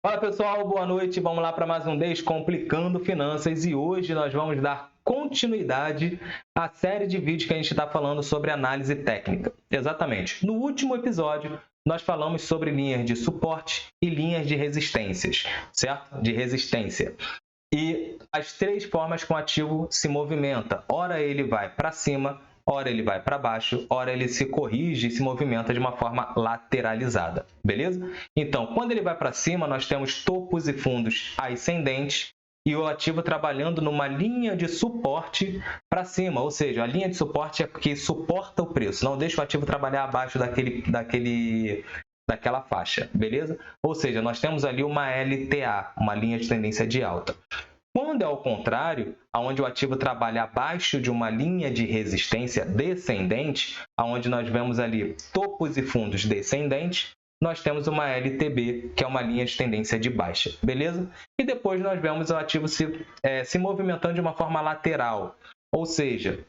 Fala pessoal, boa noite. Vamos lá para mais um Descomplicando Finanças e hoje nós vamos dar continuidade à série de vídeos que a gente está falando sobre análise técnica. Exatamente. No último episódio, nós falamos sobre linhas de suporte e linhas de resistências, certo? De resistência. E as três formas que o ativo se movimenta. Ora ele vai para cima, ora ele vai para baixo, ora ele se corrige e se movimenta de uma forma lateralizada, beleza? Então, quando ele vai para cima, nós temos topos e fundos ascendentes e o ativo trabalhando numa linha de suporte para cima, ou seja, a linha de suporte é que suporta o preço, não deixa o ativo trabalhar abaixo daquela faixa, beleza? Ou seja, nós temos ali uma LTA, uma linha de tendência de alta. Quando é ao contrário, onde o ativo trabalha abaixo de uma linha de resistência descendente, onde nós vemos ali topos e fundos descendentes, nós temos uma LTB, que é uma linha de tendência de baixa, beleza? E depois nós vemos o ativo se movimentando de uma forma lateral, ou seja,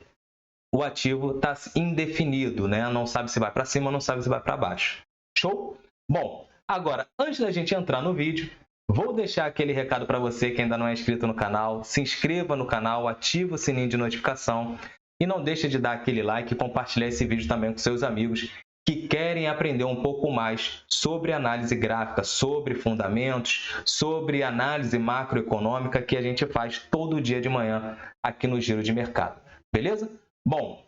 o ativo está indefinido, né? Não sabe se vai para cima, não sabe se vai para baixo. Show? Bom, agora, antes da gente entrar no vídeo, vou deixar aquele recado para você que ainda não é inscrito no canal. Se inscreva no canal, ative o sininho de notificação e não deixe de dar aquele like e compartilhar esse vídeo também com seus amigos que querem aprender um pouco mais sobre análise gráfica, sobre fundamentos, sobre análise macroeconômica que a gente faz todo dia de manhã aqui no Giro de Mercado. Beleza? Bom,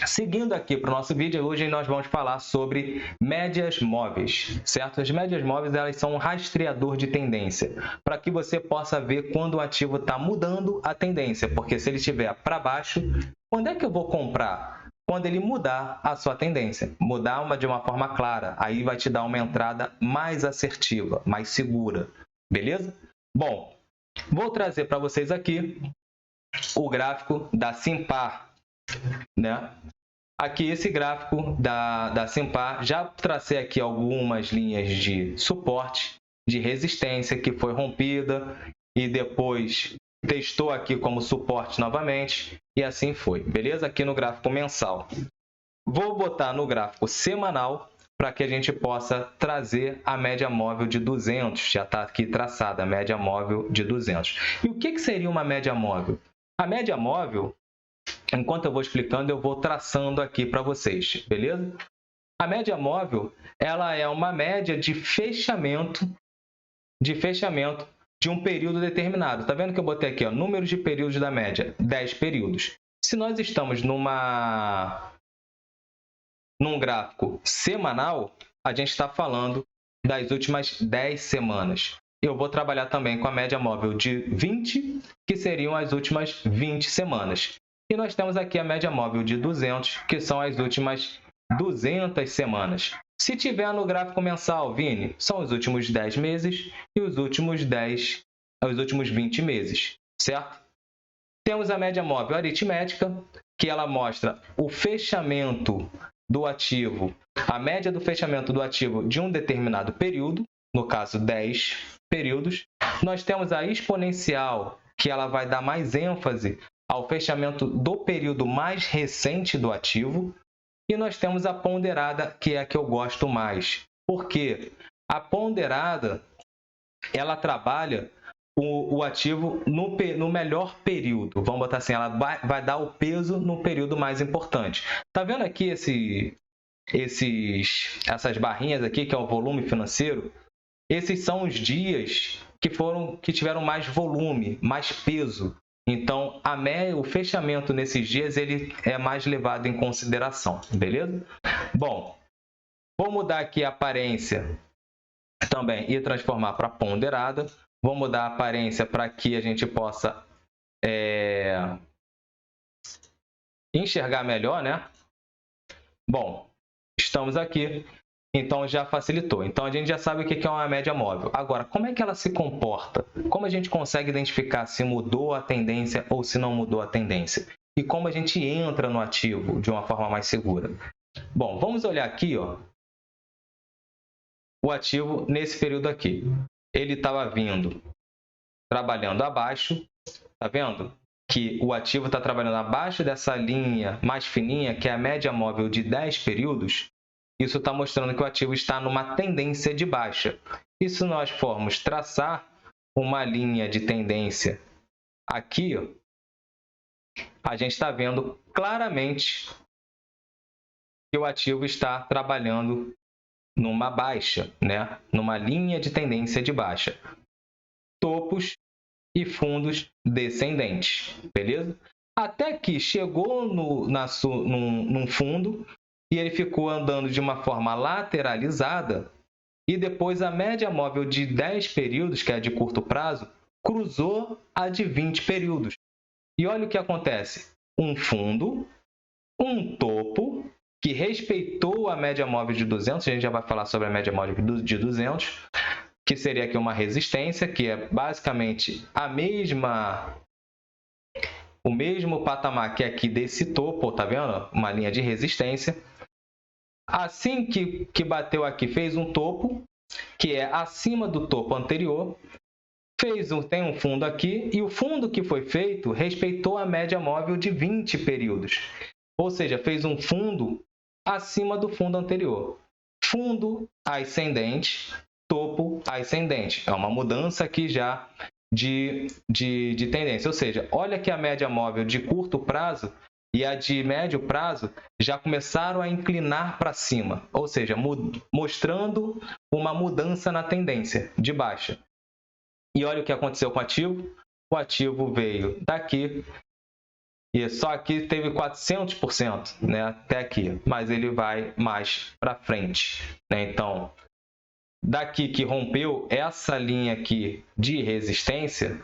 seguindo aqui para o nosso vídeo, hoje nós vamos falar sobre médias móveis, certo? As médias móveis elas são um rastreador de tendência, para que você possa ver quando o ativo está mudando a tendência, porque se ele estiver para baixo, quando é que eu vou comprar? Quando ele mudar a sua tendência, mudar de uma forma clara, aí vai te dar uma entrada mais assertiva, mais segura, beleza? Bom, vou trazer para vocês aqui o gráfico da Simpar, né? Aqui esse gráfico da Simpar, já tracei aqui algumas linhas de suporte, de resistência que foi rompida e depois testou aqui como suporte novamente e assim foi, beleza? Aqui no gráfico mensal. Vou botar no gráfico semanal para que a gente possa trazer a média móvel de 200, já está aqui traçada a média móvel de 200. E o que seria uma média móvel? A média móvel, enquanto eu vou explicando, eu vou traçando aqui para vocês, beleza? A média móvel, ela é uma média de fechamento de um período determinado. Tá vendo que eu botei aqui, ó, número de períodos da média, 10 períodos. Se nós estamos num gráfico semanal, a gente está falando das últimas 10 semanas. Eu vou trabalhar também com a média móvel de 20, que seriam as últimas 20 semanas. E nós temos aqui a média móvel de 200, que são as últimas 200 semanas. Se tiver no gráfico mensal, Vini, são os últimos 10 meses e os últimos 20 meses, certo? Temos a média móvel aritmética, que ela mostra o fechamento do ativo, a média do fechamento do ativo de um determinado período, no caso 10 períodos. Nós temos a exponencial, que ela vai dar mais ênfase ao fechamento do período mais recente do ativo. E nós temos a ponderada, que é a que eu gosto mais. Por quê? A ponderada, ela trabalha o ativo no melhor período. Vamos botar assim, ela vai dar o peso no período mais importante. Tá vendo aqui essas barrinhas aqui, que é o volume financeiro? Esses são os dias que tiveram mais volume, mais peso. Então, o fechamento nesses dias ele é mais levado em consideração, beleza? Bom, vou mudar aqui a aparência também e transformar para ponderada. Vou mudar a aparência para que a gente possa enxergar melhor, né? Bom, estamos aqui. Então, já facilitou. Então, a gente já sabe o que é uma média móvel. Agora, como é que ela se comporta? Como a gente consegue identificar se mudou a tendência ou se não mudou a tendência? E como a gente entra no ativo de uma forma mais segura? Bom, vamos olhar aqui, ó, o ativo nesse período aqui. Ele estava vindo trabalhando abaixo. Tá vendo? Que o ativo está trabalhando abaixo dessa linha mais fininha, que é a média móvel de 10 períodos. Isso está mostrando que o ativo está numa tendência de baixa. E se nós formos traçar uma linha de tendência aqui, ó, a gente está vendo claramente que o ativo está trabalhando numa baixa, né? Numa linha de tendência de baixa. Topos e fundos descendentes, beleza? Até que chegou num fundo e ele ficou andando de uma forma lateralizada e depois a média móvel de 10 períodos, que é a de curto prazo, cruzou a de 20 períodos. E olha o que acontece. Um fundo, um topo, que respeitou a média móvel de 200, a gente já vai falar sobre a média móvel de 200, que seria aqui uma resistência, que é basicamente o mesmo patamar que aqui desse topo, tá vendo? Uma linha de resistência. Assim que bateu aqui, fez um topo, que é acima do topo anterior, tem um fundo aqui, e o fundo que foi feito respeitou a média móvel de 20 períodos. Ou seja, fez um fundo acima do fundo anterior. Fundo ascendente, topo ascendente. É uma mudança aqui já de tendência. Ou seja, olha que a média móvel de curto prazo e a de médio prazo já começaram a inclinar para cima. Ou seja, mostrando uma mudança na tendência de baixa. E olha o que aconteceu com o ativo. O ativo veio daqui e só aqui teve 400%, né, até aqui. Mas ele vai mais para frente, né? Então, daqui que rompeu essa linha aqui de resistência,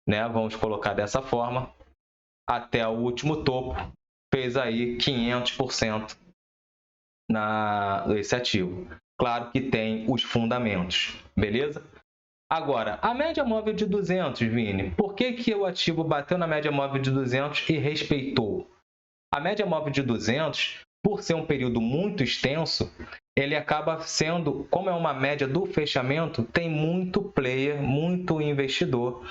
né, vamos colocar dessa forma, até o último topo, fez aí 500% nesse ativo. Claro que tem os fundamentos, beleza? Agora, a média móvel de 200, Vini, por que o ativo bateu na média móvel de 200 e respeitou? A média móvel de 200, por ser um período muito extenso, ele acaba sendo, como é uma média do fechamento, tem muito player, muito investidor,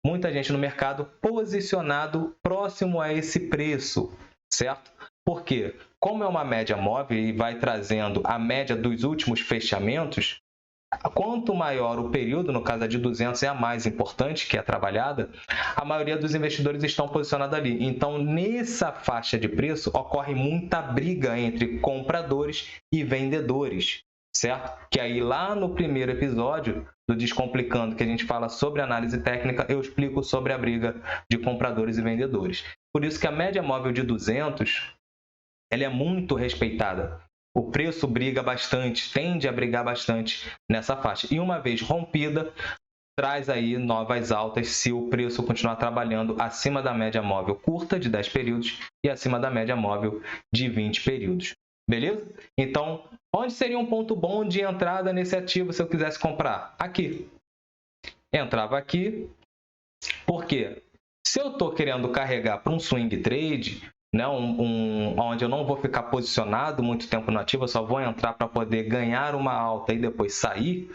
muita gente no mercado posicionado próximo a esse preço, certo? Por quê? Como é uma média móvel e vai trazendo a média dos últimos fechamentos, quanto maior o período, no caso a de 200 é a mais importante, que é trabalhada, a maioria dos investidores estão posicionados ali. Então, nessa faixa de preço, ocorre muita briga entre compradores e vendedores, certo? Que aí lá no primeiro episódio do Descomplicando, que a gente fala sobre análise técnica, eu explico sobre a briga de compradores e vendedores. Por isso que a média móvel de 200, ela é muito respeitada. O preço briga bastante, tende a brigar bastante nessa faixa. E uma vez rompida, traz aí novas altas se o preço continuar trabalhando acima da média móvel curta de 10 períodos e acima da média móvel de 20 períodos. Beleza? Então, onde seria um ponto bom de entrada nesse ativo se eu quisesse comprar? Aqui. Entrava aqui. Por quê? Se eu estou querendo carregar para um swing trade, né, onde eu não vou ficar posicionado muito tempo no ativo, eu só vou entrar para poder ganhar uma alta e depois sair,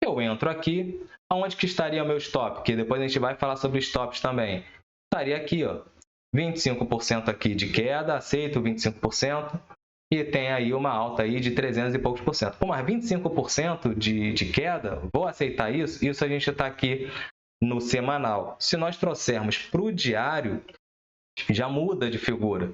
eu entro aqui. Aonde que estaria o meu stop? Que depois a gente vai falar sobre stops também. Estaria aqui, ó, 25% aqui de queda, aceito 25%, e tem aí uma alta aí de 300 e poucos por cento. Pô, mas 25% de queda, vou aceitar isso? Isso a gente está aqui no semanal. Se nós trouxermos para o diário, já muda de figura.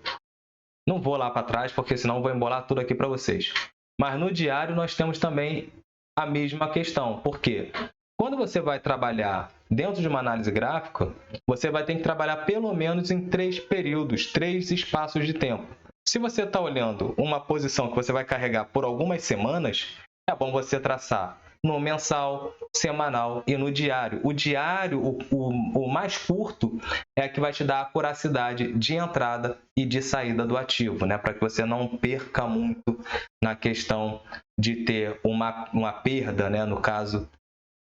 Não vou lá para trás, porque senão vou embolar tudo aqui para vocês. Mas no diário nós temos também a mesma questão. Por quê? Quando você vai trabalhar dentro de uma análise gráfica, você vai ter que trabalhar pelo menos em 3 períodos, 3 espaços de tempo. Se você está olhando uma posição que você vai carregar por algumas semanas, é bom você traçar no mensal, semanal e no diário. O diário, o mais curto, é que vai te dar a acuracidade de entrada e de saída do ativo, né? Para que você não perca muito na questão de ter uma perda, né? No caso,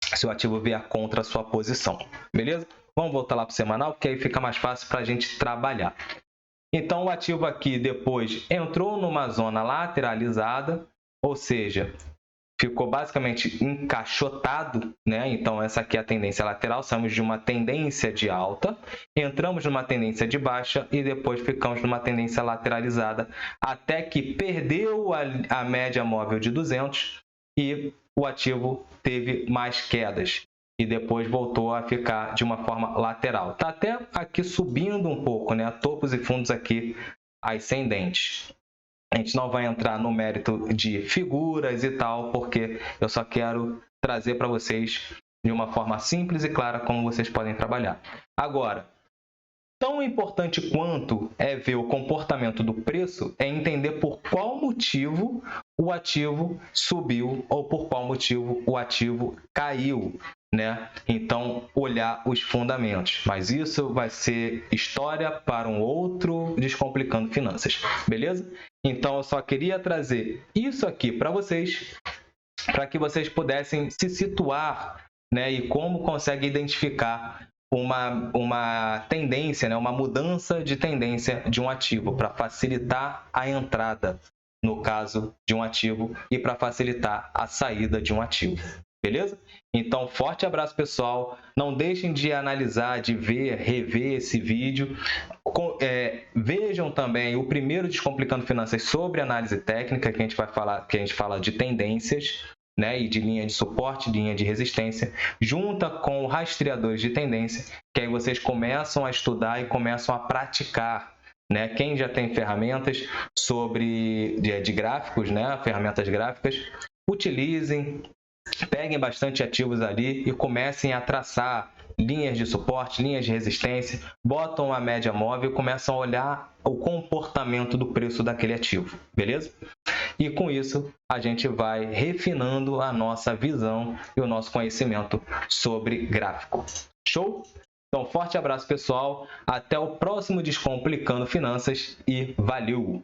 se o ativo vier contra a sua posição. Beleza? Vamos voltar lá para o semanal, porque aí fica mais fácil para a gente trabalhar. Então, o ativo aqui depois entrou numa zona lateralizada, ou seja, ficou basicamente encaixotado, né? Então, essa aqui é a tendência lateral, saímos de uma tendência de alta, entramos numa tendência de baixa e depois ficamos numa tendência lateralizada, até que perdeu a média móvel de 200 e o ativo teve mais quedas e depois voltou a ficar de uma forma lateral. Está até aqui subindo um pouco, né? Topos e fundos aqui ascendentes. A gente não vai entrar no mérito de figuras e tal, porque eu só quero trazer para vocês de uma forma simples e clara como vocês podem trabalhar. Agora, tão importante quanto é ver o comportamento do preço é entender por qual motivo o ativo subiu ou por qual motivo o ativo caiu, né? Então, olhar os fundamentos. Mas isso vai ser história para um outro Descomplicando Finanças, beleza? Então, eu só queria trazer isso aqui para vocês, para que vocês pudessem se situar, né? E como consegue identificar uma tendência, né? Uma mudança de tendência de um ativo para facilitar a entrada, no caso de um ativo, e para facilitar a saída de um ativo. Beleza? Então, forte abraço, pessoal. Não deixem de analisar, de ver, rever esse vídeo. Vejam também o primeiro Descomplicando Finanças sobre análise técnica, que a gente fala de tendências, né, e de linha de suporte, linha de resistência, junta com rastreadores de tendência, que aí vocês começam a estudar e começam a praticar, né? Quem já tem ferramentas de gráficos, né, ferramentas gráficas, utilizem, peguem bastante ativos ali e comecem a traçar linhas de suporte, linhas de resistência, botam a média móvel e começam a olhar o comportamento do preço daquele ativo, beleza? E com isso, a gente vai refinando a nossa visão e o nosso conhecimento sobre gráfico. Show? Então, forte abraço, pessoal. Até o próximo Descomplicando Finanças e valeu!